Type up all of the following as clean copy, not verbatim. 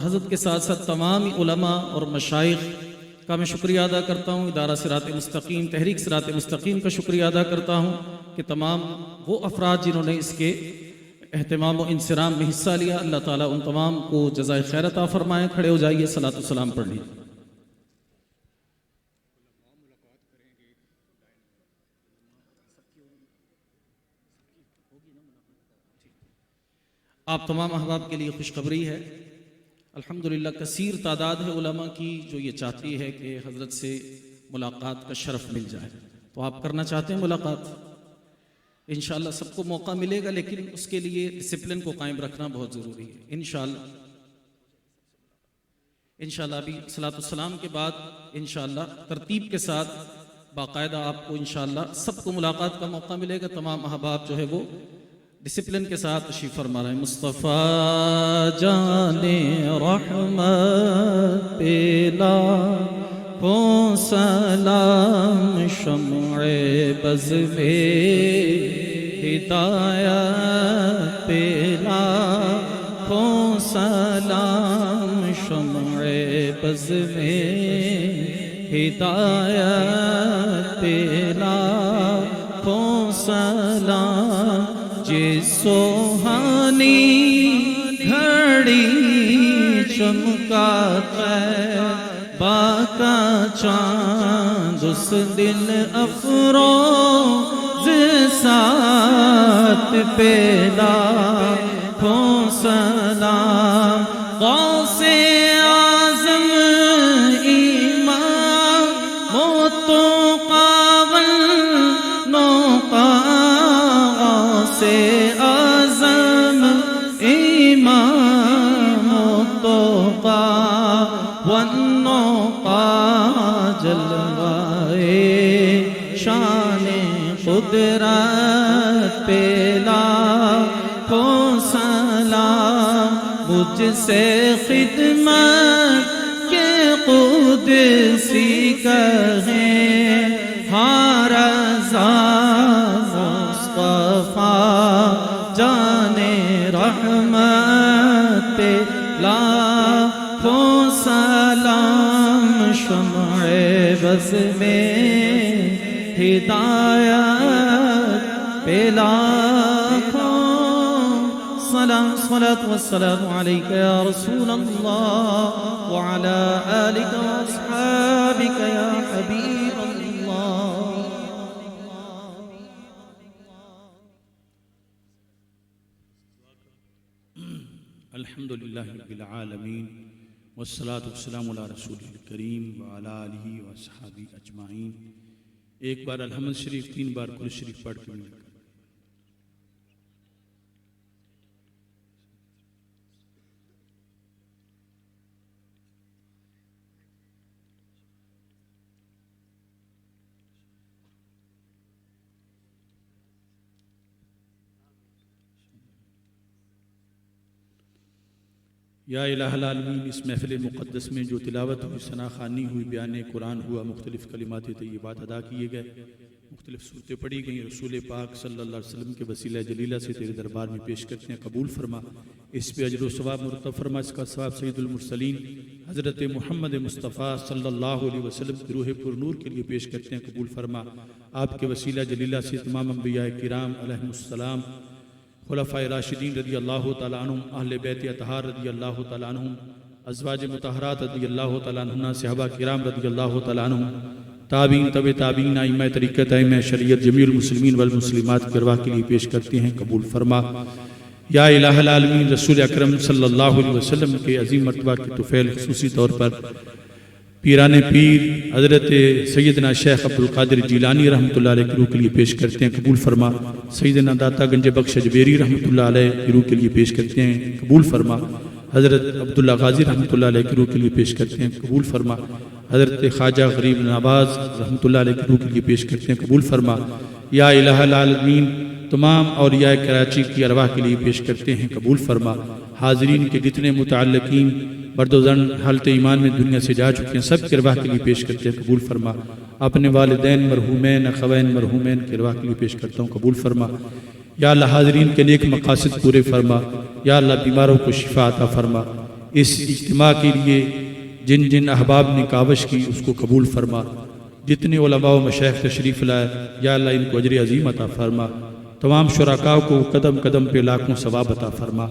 हज़रत के साथ साथ तमाम उलमा और मशाइख का मैं शुक्रिया अदा करता हूँ। इदारा सिरात मुस्तकीम, तहरीक सिरात मुस्तकीम का शुक्रिया अदा करता हूँ कि तमाम वो अफराद जिन्होंने इसके एहतमाम व इंसराम में हिस्सा लिया, अल्लाह ताला उन तमाम को जज़ाए खैर अता फरमाए। खड़े हो जाइए, सलातो सलाम पढ़ लीजिए। आप तमाम अहबाब के लिए खुशखबरी है, अल्हम्दुलिल्लाह कसीर तादाद है उलमा की जो ये चाहती है कि हज़रत से मुलाकात का शरफ़ मिल जाए। तो आप करना चाहते हैं मुलाकात, इंशाअल्लाह सबको मौका मिलेगा, लेकिन उसके लिए डिसिप्लिन को कायम रखना बहुत ज़रूरी है। इंशाअल्लाह अभी सलातुस्सलाम के बाद इंशाअल्लाह तरतीब के साथ बाकायदा आपको इंशाअल्लाह सबको मुलाकात का मौका मिलेगा। तमाम अहबाब जो है वो डिसिप्लिन के साथ तशरीफ़ फरमा रहे हैं। मुस्तफ़ा जाने रहमत पेला हो सलाम, शम्अ बज़ में हिदायत पेला हो सलाम, शम्अ बज़ में हिदायत पेला हो सलाम। जे सोहानी घड़ी चमका बाका चांद, उस दिन अफरोज़ साथ पेला हो सलाम। गौसे आज़म इमाम मोतो कावल नौका, से आज़म इमाम तोक़ा वन्नौक़ा, जलवाए शाने कुदरत पेला हो सलाम। मुझसे खिदमत के क़ुदसी कहें हारज़ा, मुस्तफ़ा जाने रहमत लाखों सलाम, शम्अ बज़ में हिदायत पे लाखों सलाम। सलातो वस्सलामु अलैका या रसूल अल्लाह व अला आलिका व अस्हाबिका या हबीब अल्लाह। अल्हम्दुलिल्लाहि रब्बिल आलमीन वस्सलातु वस्सलामु अला रसूलिल करीम व अला आलिहि व अस्हाबिहि अजमाइन। एक बार अलहम्द शरीफ, 3 बार कुल शरीफ पढ़ के मिलकर या इलाहुल आलमीन। इस महफ़िल मुक़द्दस में जो तिलावत हुई, सना ख़वानी हुई, बयान कुरान हुआ, मुख्तलिफ़ कलिमात तय्यबात अदा किए गए, मुख्तलिफ़ सूरतें पढ़ी गई, रसूल पाक सल्लल्लाहु अलैहि वसल्लम के वसीला जलीला से तेरे दरबार में पेश करते हैं, कबूल फरमा। इस पे अजर व सवाब मुरतब फरमा। इसका सवाब सैयदुल मुरसलीन हज़रत मुहम्मद मुस्तफ़ा सल्लल्लाहु अलैहि वसल्लम की रूह पुरनूर के लिए पेश करते हैं, कबूल फरमा। आपके वसीला जलीला से तमाम अंबिया किराम अलैहिमुस्सलाम, खुलफ़ाए राशिदीन रज़ी अल्लाह तआला अन्हुम, अहले बैत अतहार रज़ी अल्लाह तआला अन्हुम, अज़वाज मुतहहरात रज़ी अल्लाह तआला अन्हुन्ना, सहाबा किराम रज़ी अल्लाह तआला अन्हुम, ताबीन तबे ताबीन, आइम्मा तरीक़त, आइम्मा शरीयत, जमीउल मुस्लिमीन वल मुस्लिमात की अरवाह के लिए पेश करते हैं, कबूल फरमा। या इलाहुल आलमीन, रसूल अकरम सल्लल्लाहु अलैहि वसल्लम के अज़ीम मर्तबा की तुफ़ैल ख़ुसूसी तौर पर पीराने पीर हज़रत सैयदना शेख अब्दुल क़ादिर जीलानी रहमतुल्लाह अलैह की रूह के लिए पेश करते हैं, कबूल फरमा। सैयदना दाता गंज बख्श जबेरी रहमतुल्लाह अलैह की रूह के लिए पेश करते हैं, कबूल फरमा। हज़रत अब्दुल्ला गाज़ी रहमतुल्लाह अलैह की रूह के लिए पेश करते हैं, कबूल फरमा। हज़रत ख्वाजा गरीब नवाज़ रहमतुल्लाह अलैह की रूह के लिए पेश करते हैं, कबूल फरमा। या इलाहुल आलमीन, तमाम औलिया कराची की अरवाह के लिए पेश करते हैं, कबूल फरमा। हाज़रीन के जितने मुतअल्लिक़ीन बर्दोज़न हालत ईमान में दुनिया से जा चुके हैं, सब की अरवाह के लिए पेश करते हैं, कबूल फरमा। अपने वालिदैन मरहूमैन अख़वैन मरहूमैन की अरवाह के लिए पेश करता हूँ, कबूल फरमा। या अल्लाह हाज़रीन के नेक मकासद पूरे फरमा। या अल्लाह बीमारों को शिफा अता फरमा। इस इज्तिमा के लिए जिन जिन अहबाब ने कावश की उसको कबूल फरमा। जितने उलमा व मशाइख तशरीफ़ लाए या अल्लाह इनको अजर अज़ीम अता फरमा। तमाम शुरका को कदम कदम पे लाखों सवाब अता फरमा।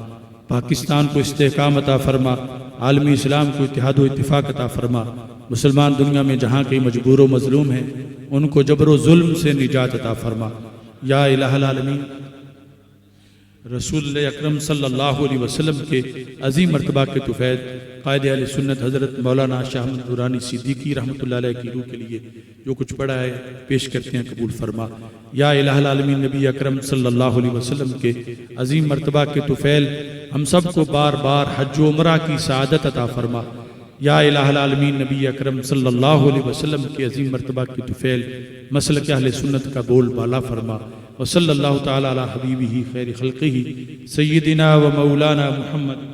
पाकिस्तान को इस्तेहकाम अता फरमा। आलमी इस्लाम को इत्तेहाद व इत्तिफ़ाक़ अता फरमा। मुसलमान दुनिया में जहाँ कहीं मजबूर व मज़लूम हैं उनको जबर व जुल्म से निजात अता फरमा। या इलाहुल आलमीन, रसूल अकरम सल्लल्लाहु अलैहि वसल्लम के अज़ीम मर्तबा के तुफ़ैल क़ायद अहले सुन्नत हज़रत मौलाना शाह अहमद दुरानी सिद्दीकी रहमतुल्लाह अलैह की रूह के लिए जो कुछ पढ़ा है पेश करते हैं, कबूल फरमा। या इलाहुल आलमीन, नबी अकरम सल्लल्लाहु अलैहि वसल्लम के अज़ीम मर्तबा के तुफ़ैल हम सब को बार बार हज व उमरा की सआदत अता फरमा। या इलाहुल आलमीन, नबी अकरम सल्लल्लाहु अलैहि वसल्लम के अज़ीम मर्तबा के तुफ़ैल मसलक अहले सुन्नत का बोल बाला फरमा। व सल्लल्लाहु तआला अला हबीबिही खैर खल्क़िही सय्यिदिना व मौलाना मुहम्मद।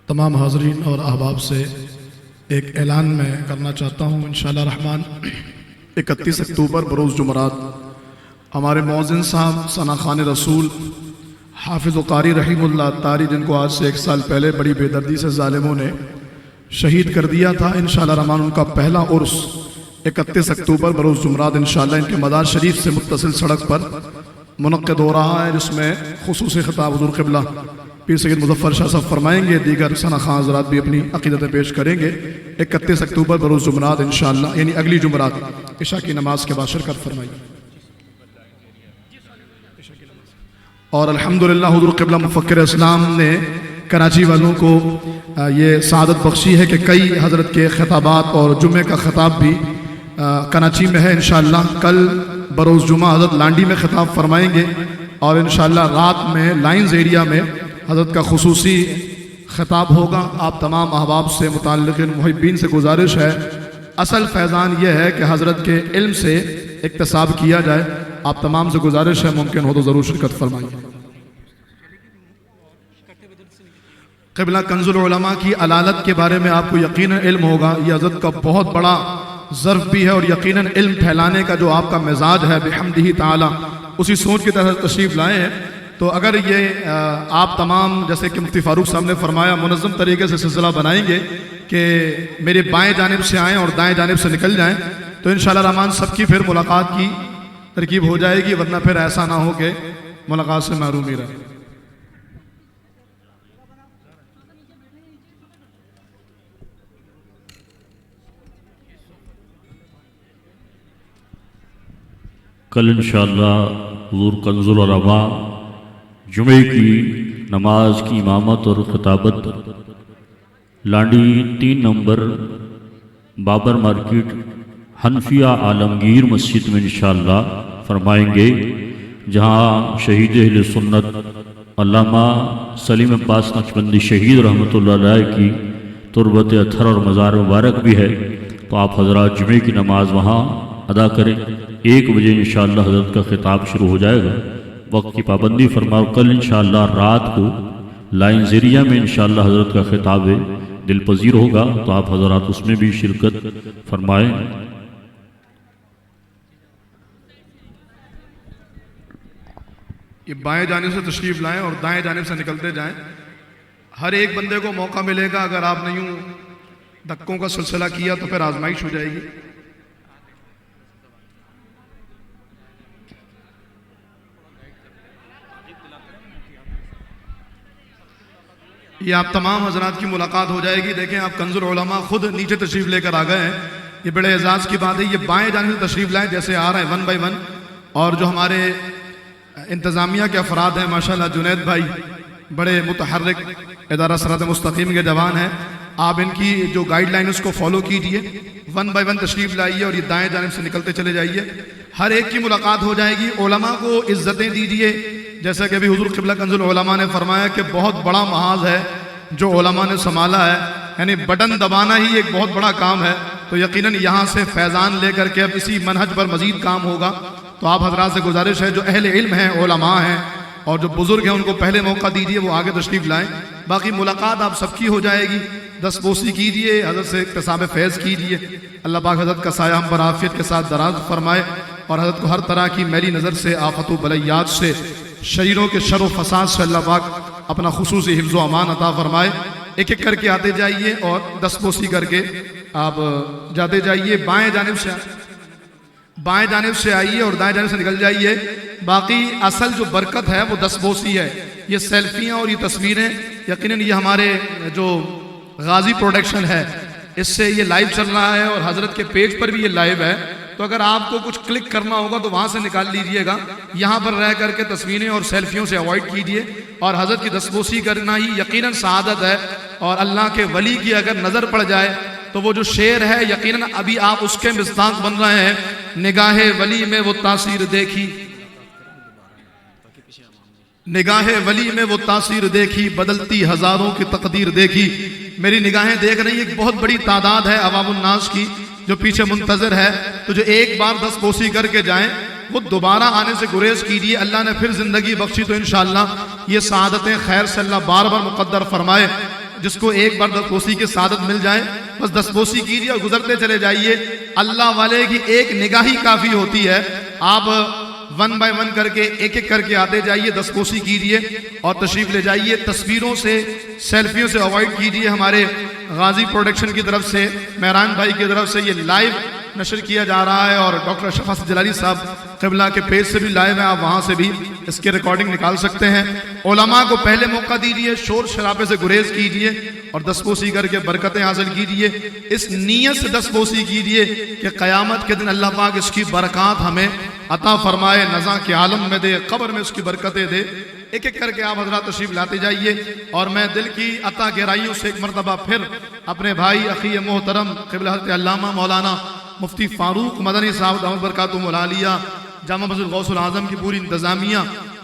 तमाम हाज़रीन और अहबाब से एक ऐलान मैं करना चाहता हूँ। इंशाअल्लाह रहमान 31 अक्टूबर बरोज़ जुमरात हमारे मौज़िन साहब सना खान रसूल हाफिज़ कारी रहीमुल्लाह तारी, जिनको आज से 1 साल पहले बड़ी बेदर्दी से ज़ालिमों ने शहीद कर दिया था, इंशाअल्लाह रहमान उनका पहला उर्स 31 अक्टूबर बरोज़ जुमरात इंशाअल्लाह इनके मदार शरीफ से मुत्तसिल सड़क पर मुनक़्क़िद हो रहा है, जिसमें खुसूसी खिताब हुज़ूर क़िबला पीर सैयद मुज़फ़्फ़र शाह साहब फरमाएंगे। दीगर सना खां हज़रात भी अपनी अक़ीदतें पेश करेंगे। 31 अक्टूबर बरोज़ जुमरात इंशाअल्लाह, यानी अगली जुमरात इशा की नमाज के बाद शिरकत फरमाइए। और अल्हम्दुलिल्लाह हुज़ूर क़िबला मुफ़क्किर इस्लाम ने कराची वालों को ये सआदत बख्शी है कि कई हज़रत के खिताबात और जुम्मे का खिताब भी कराची में है। इंशाअल्लाह कल बरोज़ जुमा हज़रत लांडी में खिताब फरमाएंगे और इंशाअल्लाह रात में लाइन्स एरिया में हज़रत का खुसूसी खिताब होगा। आप तमाम अहबाब से मुताल्लिक़ीन मुहिब्बीन से गुजारिश है, असल फैज़ान यह है कि हज़रत के इल्म से इक्तसाब किया जाए। आप तमाम से गुजारिश है, मुमकिन हो तो ज़रूर शिरकत फरमाइए। क़िबला कंज़ुल उलमा की अलालत के बारे में आपको यकीनन इल्म होगा। ये हज़रत का बहुत बड़ा ज़र्फ़ भी है और यकीनन इल्म फैलाने का जो आपका मिजाज है बिहम्दिही ताला, उसी सोच की तरह तशरीफ़ लाए हैं। तो अगर ये आप तमाम, जैसे कि मुफ्ती फ़ारूक साहब ने फरमाया, मुनज़्ज़म तरीके से सिलसिला बनाएंगे कि मेरे बाएं जानिब से आएँ और दाएं जानिब से निकल जाएँ, तो इंशाअल्लाह रहमान सबकी फिर मुलाकात की तरकीब हो जाएगी, वरना फिर ऐसा ना हो कि मुलाकात से महरूम ही रहे। कल इंशाअल्लाह हुज़ूर कंज़ुल उलमा जुमे की नमाज की इमामत और ख़िताबत लांडी 3 नंबर बाबर मार्केट हनफिया आलमगीर मस्जिद में इंशाअल्लाह फरमाएंगे, जहाँ शहीद अहले सुन्नत अल्लामा सलीम अब्बास नक्शबंदी शहीद रहमतुल्लाह अलैह की तुरबत अथर और मज़ार मुबारक भी है। तो आप हज़रात जुमे की नमाज वहाँ अदा करें। 1 बजे इंशाअल्लाह हज़रत का खिताब शुरू हो जाएगा। वक्त की पाबंदी फरमाओ। कल इंशाअल्लाह रात को लाइन ज़रिया में इंशाअल्लाह हज़रत का खिताब दिल पजीर होगा, तो आप हज़रात उसमें भी शिरकत फरमाएँ। ये बाएं जानिब से तशरीफ़ लाएं और दाएं जानिब से निकलते जाएं। हर एक बंदे को मौका मिलेगा। अगर आपने यूं धक्कों का सिलसिला किया तो फिर आजमाइश हो जाएगी। ये आप तमाम हजरात की मुलाकात हो जाएगी। देखें, आप कंज़ुल उलमा खुद नीचे तशरीफ़ लेकर आ गए हैं। ये बड़े एजाज़ की बात है। ये बाएं जानिब से तशरीफ़ लाएं, जैसे आ रहे हैं 1 बाय 1। और जो हमारे इंतज़ामिया के अफराद हैं, माशाल्लाह जुनैद भाई बड़े मुतहर्रिक इदारा सिरात मुस्तकीम के जवान हैं। आप इनकी जो गाइडलाइन उसको फॉलो कीजिए। 1 बाय 1 तशरीफ़ लाइए और ये दाएं जानिब से निकलते चले जाइए। हर एक की मुलाकात हो जाएगी। उलमा को इज़्ज़तें दीजिए। जैसा कि अभी हुज़ूर क़िबला कंज़ुल उलमा ने फरमाया कि बहुत बड़ा महाज है जो उलमा ने संभाला है, यानी बटन दबाना ही एक बहुत बड़ा काम है। तो यकीनन यहाँ से फैज़ान लेकर के अब इसी मनहज पर मज़ीद काम होगा। तो आप हज़रात से गुजारिश है, जो अहले इल्म हैं, उलमा हैं और जो बुज़ुर्ग हैं, उनको पहले मौका दीजिए, वो आगे तशरीफ़ लाएँ। बाकी मुलाकात आप सबकी हो जाएगी। दस्तबोसी कीजिए, हज़रत से इक्तिसाब फैज़ कीजिए। अल्लाह पाक हज़रत का साया हम पर आफियत के साथ दराज फरमाए और हज़रत को हर तरह की मैली नज़र से, आफत व बलैयात से, शरीरों के शर व फसाद से अल्लाह पाक अपना खुसूसी हिफ्ज़ व अमान अता फरमाए। एक एक करके आते जाइए और दस्तबोसी करके आप जाते जाइए। बाएं जानिब से आइए और दाएं जानिब से निकल जाइए। बाकी असल जो बरकत है वो दस्तबोसी है। ये सेल्फियाँ और ये तस्वीरें, यकीनन ये हमारे जो गाजी प्रोडक्शन है इससे ये लाइव चल रहा है और हज़रत के पेज पर भी ये लाइव है। तो अगर आपको कुछ क्लिक करना होगा तो वहाँ से निकाल लीजिएगा। यहाँ पर रह करके तस्वीरें और सेल्फियों से अवॉइड कीजिए और हज़रत की दस्तबोसी करना ही यकीनन सआदत है। और अल्लाह के वली की अगर नज़र पड़ जाए तो वो जो शेर है यकीनन अभी आप उसके मिस्ताक बन रहे हैं। निगाहे वली में वो तासीर देखी, निगाहे वली में वो तासीर देखी, बदलती हजारों की तकदीर देखी। मेरी निगाहें देख रही एक बहुत बड़ी तादाद है अवामुन्नास की जो पीछे मुंतजर है। तो जो एक बार दस्तबोसी करके जाएं वो दोबारा आने से गुरेज कीजिए। अल्लाह ने फिर जिंदगी बख्शी तो इंशाअल्लाह ये सआदतें खैर से अल्लाह बार बार मुकद्दर फरमाए। जिसको एक बार दस्तबोसी की सआदत मिल जाए बस दस्तबोसी कीजिए और गुजरते चले जाइए। अल्लाह वाले की एक निगाह ही काफ़ी होती है। आप 1 बाय 1 करके एक एक करके आते जाइए, दस्तबोसी कीजिए और तशरीफ ले जाइए। तस्वीरों से, सेल्फियों से अवॉइड कीजिए। हमारे गाजी प्रोडक्शन की तरफ से, मेहरान भाई की तरफ से ये लाइव नशर किया जा रहा है और डॉक्टर अशरफ हसन जलाली साहब क़िबला के पेज से भी लाइव है। आप वहाँ से भी इसकी रिकॉर्डिंग निकाल सकते हैं। उलमा को पहले मौका दीजिए, शोर शराबे से गुरेज कीजिए और दस्तबोसी करके बरकतें हासिल कीजिए। इस नीयत से दस्तबोसी कीजिए कि क़यामत के दिन अल्लाह पाक इसकी बरक़ात हमें अता फरमाए, नज़ा के आलम में दे, क़ब्र में उसकी बरकतें दे। एक एक करके आप हज़रात तशरीफ लाते जाइए और मैं दिल की अता गहराइयों से एक मरतबा फिर अपने भाई अखी मोहतरम क़िबला हज़रत अल्लामा मौलाना मुफ्ती फ़ारूक मदनी साहब दामत बरकातुहुल आलिया, जामा मस्जिद गौसुल आज़म की पूरी इंतज़ामिया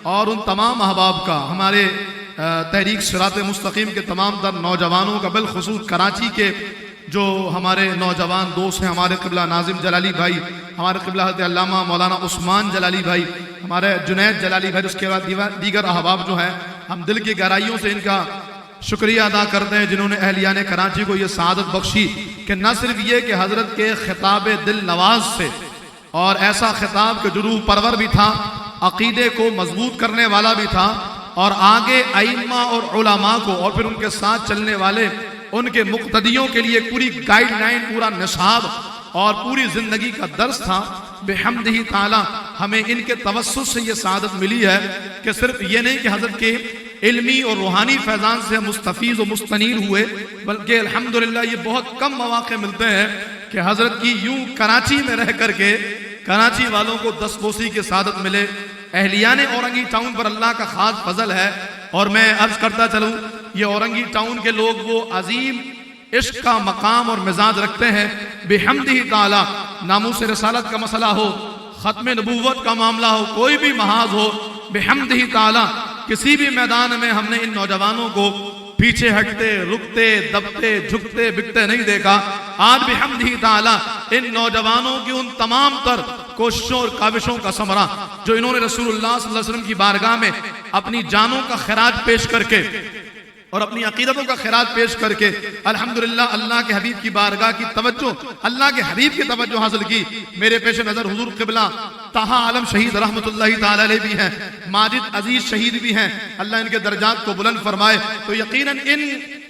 और उन तमाम अहबाब का, हमारे तहरीक सिरात मुस्तकीम के तमाम तर नौजवानों का, बिलखुसूस कराची के जो हमारे नौजवान दोस्त हैं, हमारे क़िबला नाजिम जलाली भाई, हमारे क़िबला हज़रत अल्लामा मौलाना उस्मान जलाली भाई, हमारे जुनैद जलाली भाई, उसके बाद दीगर अहबाब जो हैं, हम दिल की गहराइयों से इनका शुक्रिया अदा करते हैं जिन्होंने अहलियाने कराची को ये सआदत बख्शी कि न सिर्फ ये कि हज़रत के खिताब दिल नवाज से, और ऐसा खिताब के जो रूह परवर भी था, अकीदे को मजबूत करने वाला भी था, और आगे अइम्मा और उलमा को और फिर उनके साथ चलने वाले उनके मुक्तदियों के लिए पूरी गाइडलाइन, पूरा निसाब और पूरी जिंदगी का दर्स था। बेहम्दिही ताला हमें इनके तवस्सुस से ये सआदत मिली है कि सिर्फ ये नहीं कि हज़रत के इल्मी और रूहानी फैज़ान से मुस्तफ़ीज़ और मुस्तनीर हुए, बल्कि अल्हम्दुलिल्लाह ये बहुत कम मौक़े मिलते हैं कि हज़रत की यूं कराची में रह करके कराची वालों को दस्तबोसी की सआदत मिले। अहलियाने औरंगी टाउन पर अल्लाह का ख़ास फजल है। और मैं अर्ज़ करता चलूँ, ये औरंगी टाउन के लोग वो अजीम इश्क का मकाम और मिजाज रखते हैं। बेहम्दिही ताला नामूस रसालत का मसला हो, ख़त्म नबूवत का मामला हो, कोई भी महाज हो, बेहम्दिही ताला किसी भी मैदान में हमने इन नौजवानों को पीछे हटते, रुकते, दबते, झुकते, बिकते नहीं देखा। आज बेहम्दिही ताला इन नौजवानों की उन तमाम तर कोशिशों और काविशों का समरा जो इन्होंने रसूलुल्लाह सल्लल्लाहु अलैहि वसल्लम की बारगाह में अपनी जानों का खिराज पेश करके और अपनी अकीदतों का खिराज पेश करके अल्हम्दुलिल्लाह अल्लाह के हबीब की बारगाह की तवज्जो, अल्लाह के हबीब की तवज्जो हासिल की। मेरे पेश नज़र हुजूर क़िबला ताहा आलम शहीद रहमतुल्लाहि ताला अलैह भी हैं, माजिद अजीज शहीद भी हैं, अल्लाह इनके दर्जात को बुलंद फरमाए। तो यकीनन इन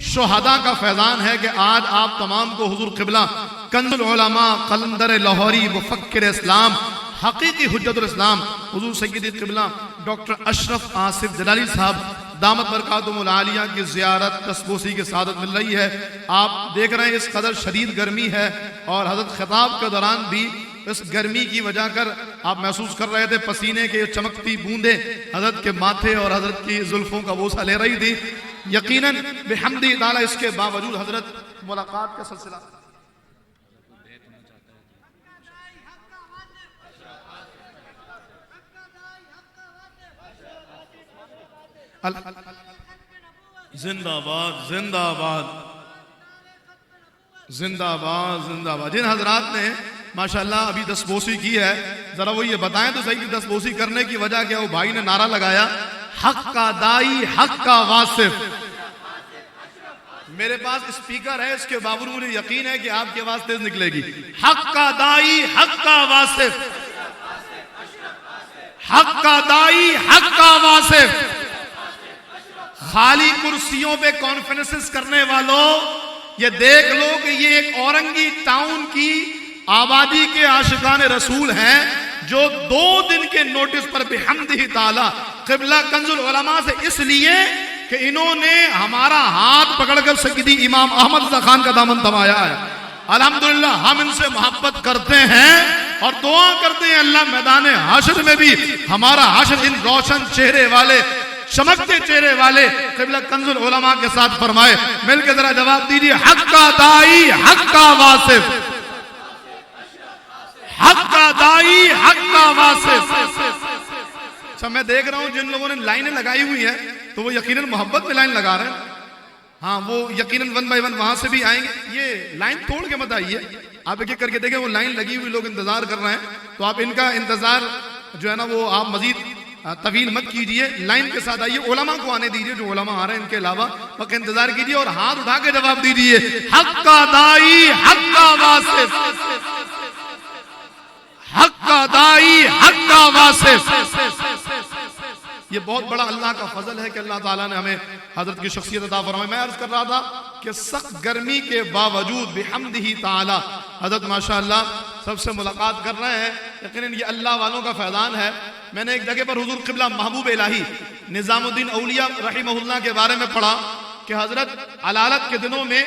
शुहदा का फैज़ान है कि आज आप तमाम को हुजूर क़िबला कंजुल उलमा, कलंदर लाहौरी, मुफक्किर इस्लाम, हकीकी हुज्जतुल इस्लाम हुजूर सय्यद क़िबला डॉक्टर अशरफ आसिफ जलाली साहब दामत बरकातुहुल आलिया की ज़ियारत दस्तबोसी की सआदत मिल रही है। आप देख रहे हैं इस कदर शदीद गर्मी है और हज़रत खिताब के दौरान भी इस गर्मी की वजह कर आप महसूस कर रहे थे पसीने के चमकती बूंदें हज़रत के माथे और हज़रत की जुल्फ़ों का बोसा ले रही थी। यकीनन बेहम्दिही ताला इसके बावजूद हज़रत मुलाकात का सिलसिला जिंदाबाद जिंदाबाद जिंदाबाद जिंदाबाद। जिन हजरात ने माशाल्लाह अभी दस्तबोसी की है, जरा वो ये बताएं तो सही कि दस्तबोसी करने की वजह क्या। वो भाई ने नारा लगाया, हक का दाई हक का वासिफ, मेरे पास स्पीकर है, इसके बावजूद मुझे यकीन है कि आपकी आवाज तेज निकलेगी। हक का दाई हक का वासिफ, हक का दाई हक का वासिफ। खाली कुर्सियों पे कॉन्फ्रेंसेस करने वालों, ये देख लो कि ये एक औरंगी टाउन की आबादी के आशिकान रसूल हैं जो 2 दिन के नोटिस पर बिहम्दिही ताला क़िबला कंजुल उलमा से इसलिए कि इन्होंने हमारा हाथ पकड़कर सईदी इमाम अहमद रज़ा खान का दामन थमाया है। अल्हम्दुलिल्लाह हम इनसे मोहब्बत करते हैं और दुआ करते हैं अल्लाह मैदान हाशर में भी हमारा हाशर इन रोशन चेहरे वाले, चमकते चेहरे वाले क़िबला कंजुल उलमा के साथ फरमाए। मिलकर जरा जवाब दीजिए, हक का दाई हक का वासिफ, हक का दाई हक का वासिफ। अच्छा, मैं देख रहा हूं जिन लोगों ने लाइनें लगाई हुई हैं तो वो यकीनन मोहब्बत में लाइन लगा रहे हैं। हाँ, वो यकीनन 1 बाय 1 वहां से भी आएंगे। ये लाइन तोड़ के मत आइए, आप एक एक करके देखें, वो लाइन लगी हुई लोग इंतजार कर रहे हैं, तो आप इनका इंतजार जो है ना वो आप मजीद तवील मत कीजिए, लाइन के साथ आइए, उलमा को आने दीजिए, जो उलमा आ रहे हैं इनके अलावा वक्त इंतजार कीजिए और हाथ उठा के जवाब दीजिए, हक का दाई हक का वासिफ, हक का दाई हक का वासिफ। ये बहुत बड़ा अल्लाह का फजल है कि अल्लाह ताला ने हमें हजरत की शख्सियत अता फरमाई। मैं अर्ज कर रहा था कि सख्त गर्मी के बावजूद बिहम्दिही ताला हजरत माशाअल्लाह सबसे मुलाकात कर रहे हैं। यकीनन ये अल्लाह वालों का फैज़ान है। मैंने एक जगह पर हुजूर क़िबला महबूब इलाही निज़ामुद्दीन औलिया रहिमहुल्लाह के बारे में पढ़ा कि हजरत अलालत के दिनों में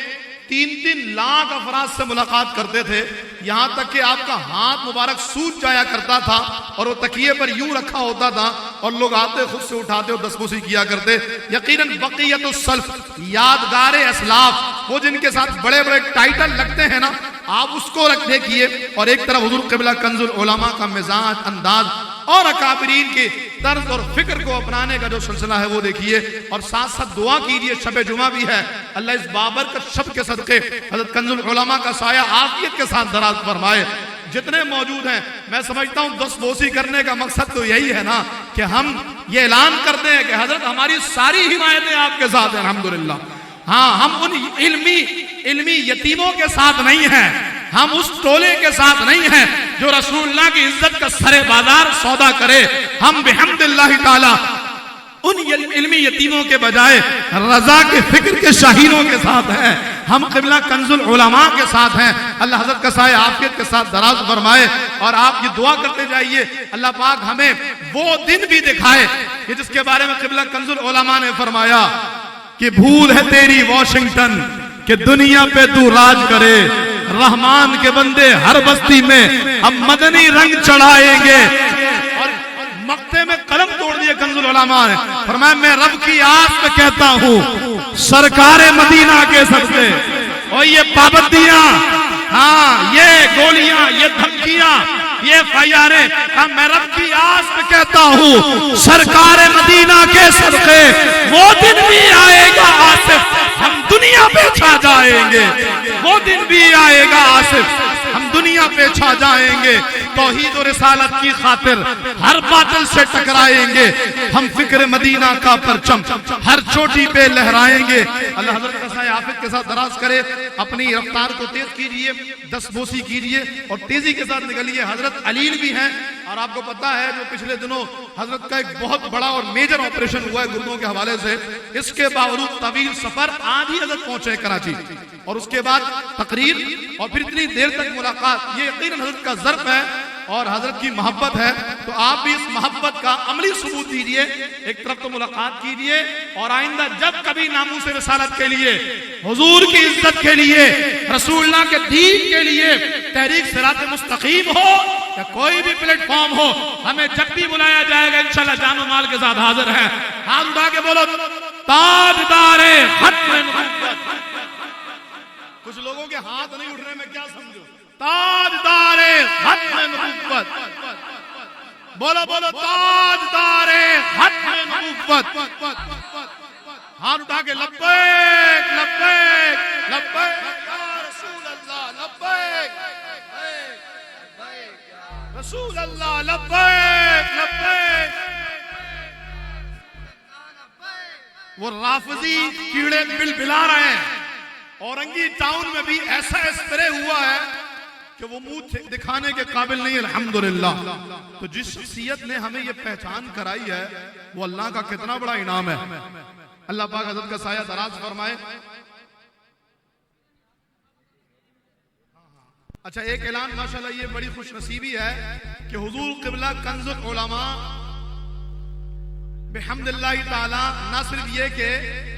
3-3 लाख अफराद से मुलाकात करते थे, यहां तक कि आपका हाथ मुबारक सूज जाया करता था और वो तकिए पर यूं रखा होता था और लोग आते खुद से उठाते और दस्तबूसी किया करते। यकीनन बक़ियतुस सल्फ, यादगार असलाफ, वो जिनके साथ बड़े बड़े टाइटल लगते हैं ना, आप उसको रख देखिए और एक तरफ हुजूर क़िबला कंजुल उलमा का मिजाज, अंदाज और अकाबरीन के तर्ज और फिक्र को अपनाने का जो सिलसिला है वो देखिए और साथ साथ दुआ कीजिए। शब जुमा भी है, अल्लाह इस बाबरकत शब के सदके हज़रत कंजुल उलमा का साया आफियत के साथ दराज फरमाए। जितने मौजूद हैं, मैं समझता हूँ दस्तबोसी करने का मकसद तो यही है ना कि हम ये ऐलान करते हैं कि हजरत हमारी सारी हिमायतें आपके साथ हैं अल्हम्दुलिल्लाह। हाँ, हम उन इल्मी यतीमों के साथ नहीं हैं, हम उस टोले के साथ नहीं हैं जो रसूलुल्लाह की इज्जत का सरे बाजार सौदा करे। हम बिहम्दिल्लाह ताला उन इल्मी यतीमों के बजाय रजा के फिक्र के शाहीनों के साथ हैं। हम क़िबला कंजुल उलमा के साथ हैं। अल्लाह हज़रत का साया आफियत के साथ दराज फरमाए और आप ये दुआ करते जाइए, अल्लाह पाक हमें वो दिन भी दिखाए कि जिसके बारे में क़िबला कंजुल उलमा ने फरमाया कि भूल है तेरी वॉशिंगटन कि दुनिया पे तू राज करे, रहमान के बंदे हर बस्ती में हम मदनी रंग चढ़ाएंगे। और मक्ते में कलम तोड़ दिए कंजुल उलमा ने, फरमाया मैं रब की आस में कहता हूँ सरकारे मदीना के सदके और ये पाबंदियां, हाँ ये गोलियां, ये धमकियां, ये फयारे, मैं रब की आस में कहता हूँ सरकारे मदीना के सदके वो दिन भी आएगा आसिफ, हम दुनिया पे छा जाएंगे। वो दिन भी आएगा आसिफ, हम दुनिया पे छा जाएंगे। तौहीद और रिसालत की खातिर हर बातिल से टकराएंगे। हम फिक्र मदीना का परचम हर चोटी पे लहराएंगे। अल्लाह हज़रत का साया आफियत के साथ दराज करे। अपनी रफ्तार को तेज कीजिए, दस्तबोसी कीजिए और तेजी के साथ निकलिए। हजरत अलील भी हैं और आपको पता है जो पिछले दिनों हजरत का एक बहुत बड़ा और मेजर ऑपरेशन हुआ है गुर्दों के हवाले से। इसके बावजूद तवील सफर आज ही हजरत पहुंचे कराची और उसके बाद तकरीर और फिर इतनी देर तक मुलाकात, ये यकीनन हजरत का ज़र्फ है और हजरत की मोहब्बत है। तो आप भी इस मोहब्बत का अमली सबूत दीजिए। एक तरफ तो मुलाकात कीजिए और आइंदा जब कभी नामूस रिसालत के लिए, हुजूर की इज्जत के लिए, रसूलुल्लाह के दीन के लिए तहरीक सिरात मुस्तकीम हो या कोई भी प्लेटफॉर्म हो, हमें जब भी बुलाया जाएगा इंशाल्लाह जानो माल के साथ हाजिर है। हाथ उठा के बोलो ताजदारे खत्म नबुव्वत। कुछ लोगों के हाथ नहीं उठ रहे, मैं क्या समझूं? ताजदारे खत्म नबुव्वत, बोलो बोलो ताजदारे खत्म नबुव्वत। हाथ उठा के लब्बैक लब्बैक लब्बैक या रसूल अल्लाह, लब्बैक रसूल अल्लाह, लब्बैक लब्बैक। वो राफजी कीड़े बिलबिला रहे हैं, औरंगी टाउन में भी ऐसा स्प्रे हुआ है कि वो मुंह दिखाने के काबिल नहीं है। अल्हम्दुलिल्लाह। तो जिस शख्सियत ने हमें ये पहचान कराई है वो अल्लाह का कितना बड़ा इनाम है। अल्लाह पाक हज़रत का साया दराज फरमाए। अच्छा, एक ऐलान माशाल्लाह ये बड़ी खुशनसीबी है कि हुजूर क़िबला कंज़ुल उलमा बिहम्दिल्लाहि ताला ना सिर्फ ये कि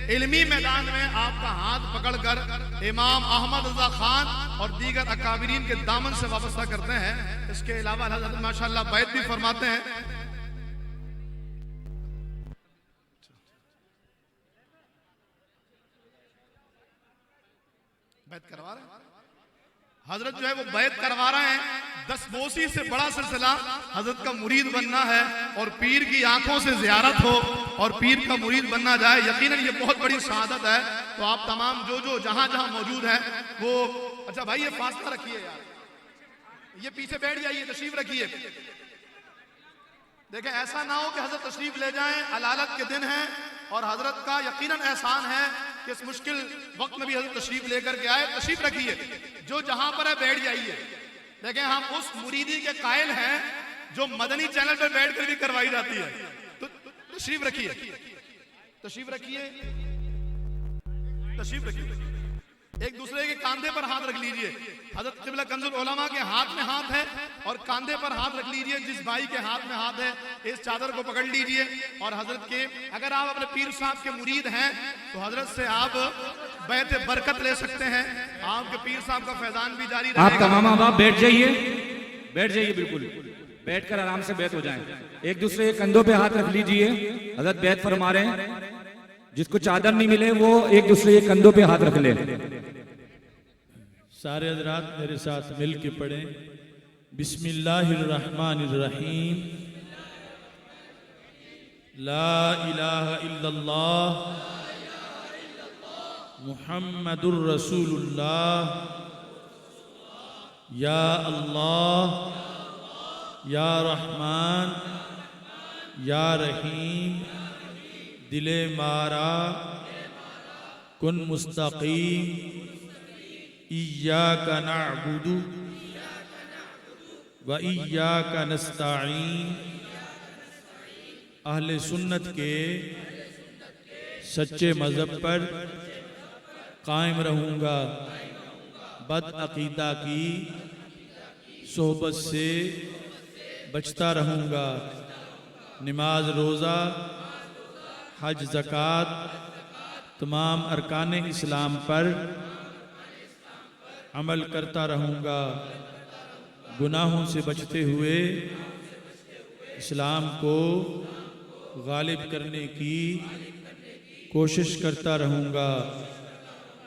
इल्मी मैदान में आपका हाथ पकड़कर इमाम अहमद रज़ा खान और दीगर अकाबिरीन के दामन से वाबस्ता करते हैं, इसके अलावा हज़रत माशाल्लाह बैत भी फरमाते हैं। बैत करवा रहे हैं हजरत, जो है वो बैत करवा रहे हैं। दस्तबोसी से बड़ा सिलसिला हजरत का मुरीद बनना है और पीर की आंखों से जियारत हो और पीर का मुरीद बनना जाए, यकीनन ये बहुत बड़ी शहादत है। तो आप तमाम जो जहां जहां मौजूद हैं वो, अच्छा भाई ये फासला रखिए यार, ये पीछे बैठ जाइए, तशरीफ रखिए। देखें ऐसा ना हो कि हजरत तशरीफ ले जाएं, अलालत के दिन है और हजरत का यकीनन एहसान है कि इस मुश्किल वक्त में भी हजरत तशरीफ लेकर के आए। तशरीफ रखिए, जो जहां पर है बैठ जाइए। देखें हम उस मुरीदी के कायल हैं जो मदनी चैनल पर बैठकर भी करवाई जाती है। तो तशरीफ रखिए, तशरीफ रखिए, तशरीफ रखिए। एक दूसरे के कांधे पर हाथ रख लीजिए। हजरत क़िबला कंज़ुल उलमा के हाथ में हाथ है और कांधे पर हाथ रख लीजिए। जिस भाई के हाथ में हाथ है इस चादर को पकड़ लीजिए और हजरत के, अगर आप अपने पीर साहब के मुरीद हैं तो हजरत से आप बैत बरकत ले सकते हैं। आपके पीर साहब का फैजान भी जारी रहेगा। आप तमाम आप बैठ जाइए, बैठ जाइए, बिल्कुल बैठकर आराम से बैत हो जाएं। एक दूसरे के कंधों पे हाथ रख लीजिए। हजरत बैत फरमा रहे हैं, जिसको चादर नहीं मिले वो एक दूसरे के कंधों पे हाथ रख ले। सारे हजरात मेरे साथ मिल के पढ़ें, बिस्मिल्लाहिर्रहमानिर्रहीम। ला इलाहा इल्लल्लाह मुहम्मदुर रसूलुल्लाह। या अल्लाह या रहमान या रहीम, दिले मारा कुन मुस्तकीम। इय्याका नअबुदु व इय्याका नस्तईन। अहले सुन्नत के सच्चे मज़हब पर कायम रहूँगा, बद अकीदा की सोहबत से बचता रहूँगा, नमाज रोज़ा हज ज़कात तमाम अरकान इस्लाम पर अमल करता रहूँगा, गुनाहों से बचते हुए इस्लाम को गालिब करने की कोशिश करता रहूँगा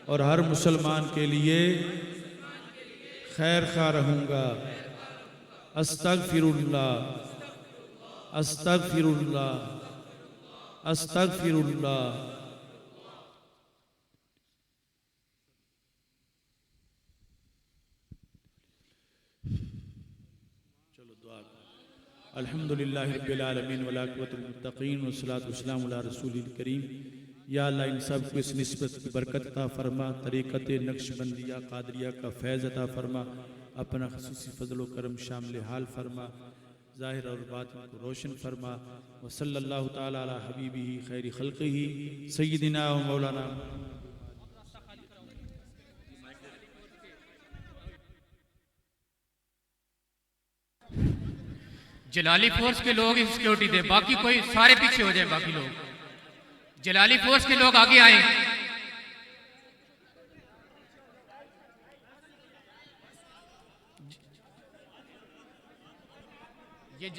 और हर मुसलमान के लिए खैर खा रहूँगा। अस्तगफिरुल्लाह अस्तगफिरुल्लाह अस्तगफिरुल्लाह। चलो दुआ। अल्हम्दुलिल्लाहि रब्बिल आलमीन वल आक़िबतुल मुत्तक़ीन वस्सलातु वस्सलामु अला रसूलिल करीम। या अल्लाह इन सब को इस निस्बत की बरकत अता फरमा, तरीक़त नक्शबंदिया कादरिया का फैज़ अता फरमा, अपना ख़ुसूसी फ़ज़ल व करम शामिल हाल फरमा, ज़ाहिर और बातिन को रोशन फरमा। व सल्लल्लाहु तआला अला हबीबिही खैरि खल्क़िही सय्यिदिना व मौलाना। जलाली फोर्स के लोग सिक्योरिटी दे, बाकी कोई सारे पीछे हो जाए। बाकी लोग जलाली फोर्स के लोग आगे आए। ये